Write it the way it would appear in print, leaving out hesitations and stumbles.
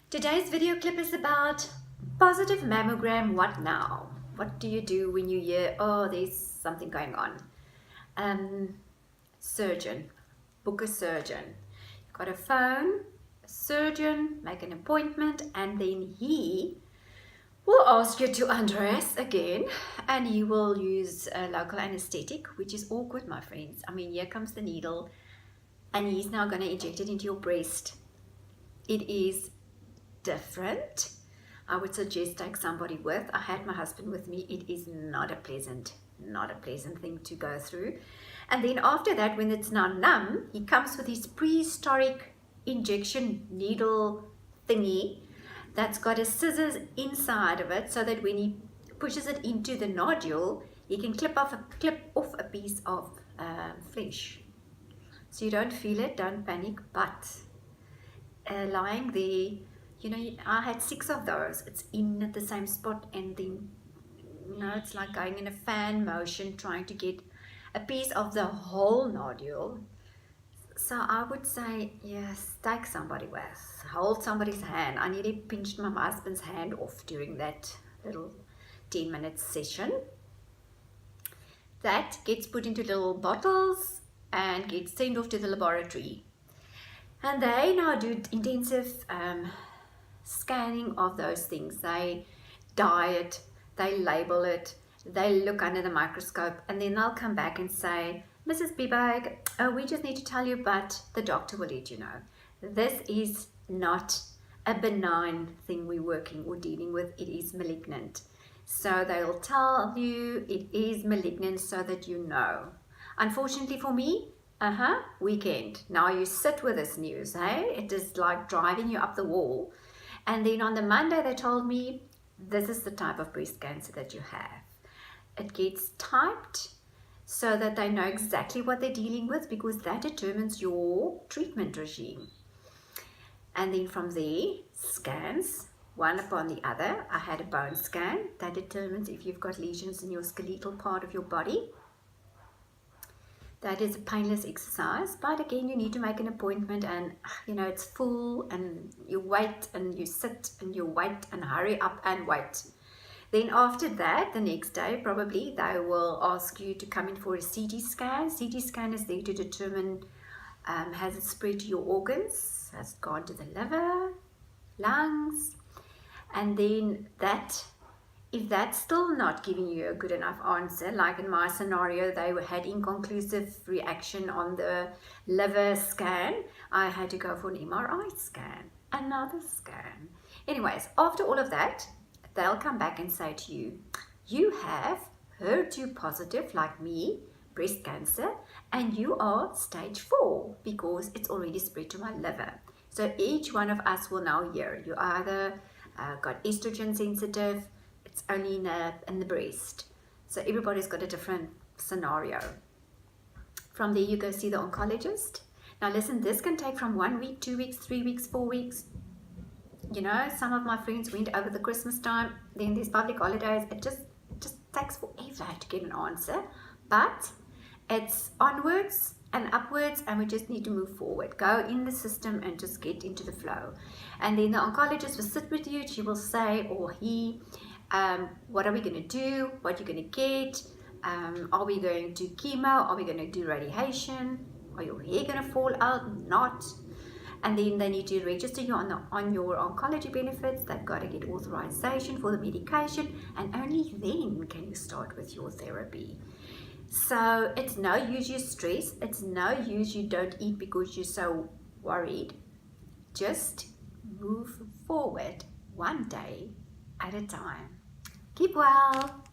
Today's video clip is about positive mammogram. What now? What do you do when you hear, oh, there's something going on? Surgeon, book a surgeon. You've got a phone, a surgeon, make an appointment, and then he will ask you to undress again, and he will use a local anesthetic, which is awkward, my friends. I mean, here comes the needle, and he's now going to inject it into your breast. It is different. I would suggest take somebody with. I had my husband with me. It is not a pleasant thing to go through. And then after that, when it's now numb, he comes with his prehistoric injection needle thingy that's got a scissors inside of it, so that when he pushes it into the nodule, he can clip off a piece of flesh. So you don't feel it, don't panic. But lying there, you know, I had 6 of those. It's in at the same spot, and then, you know, it's like going in a fan motion trying to get a piece of the whole nodule. So I would say, yes, take somebody with, hold somebody's hand. I nearly pinched my husband's hand off during that little 10-minute session. That gets put into little bottles and gets sent off to the laboratory. And they now do intensive scanning of those things. They dye it, they label it, they look under the microscope, and then they'll come back and say, Mrs. Bibag, we just need to tell you, but the doctor will let you know. This is not a benign thing we're working or dealing with. It is malignant. So they'll tell you it is malignant so that you know. Unfortunately for me, weekend. Now you sit with this news, hey? It is like driving you up the wall. And then on the Monday, they told me, this is the type of breast cancer that you have. It gets typed so that they know exactly what they're dealing with, because that determines your treatment regime. And then from there, scans, one upon the other. I had a bone scan that determines if you've got lesions in your skeletal part of your body. That is a painless exercise, but again, you need to make an appointment, and you know, it's full, and you wait and you sit and you wait and hurry up and wait. Then after that, the next day probably, they will ask you to come in for a CT scan. CT scan is there to determine, has it spread to your organs, has it gone to the liver, lungs, and then that, if that's still not giving you a good enough answer, like in my scenario, they had inconclusive reaction on the liver scan, I had to go for an MRI scan, another scan. Anyways, after all of that, they'll come back and say to you, you have HER2 positive, like me, breast cancer, and you are stage 4 because it's already spread to my liver. So each one of us will now hear, you either got estrogen sensitive, it's only in the breast. So everybody's got a different scenario. From there, you go see the oncologist. Now listen, this can take from 1 week, 2 weeks, 3 weeks, 4 weeks. You know, some of my friends went over the Christmas time, then there's public holidays. It just takes forever to get an answer. But it's onwards and upwards, and we just need to move forward. Go in the system and just get into the flow. And then the oncologist will sit with you. She will say, or he, what are we going to do? What are you going to get? Are we going to chemo? Are we going to do radiation? Are your hair going to fall out? Not. And then they need to register you on your oncology benefits. They've got to get authorization for the medication, and only then can you start with your therapy. So it's no use you stress. It's no use you don't eat because you're so worried. Just move forward one day at a time. Keep well.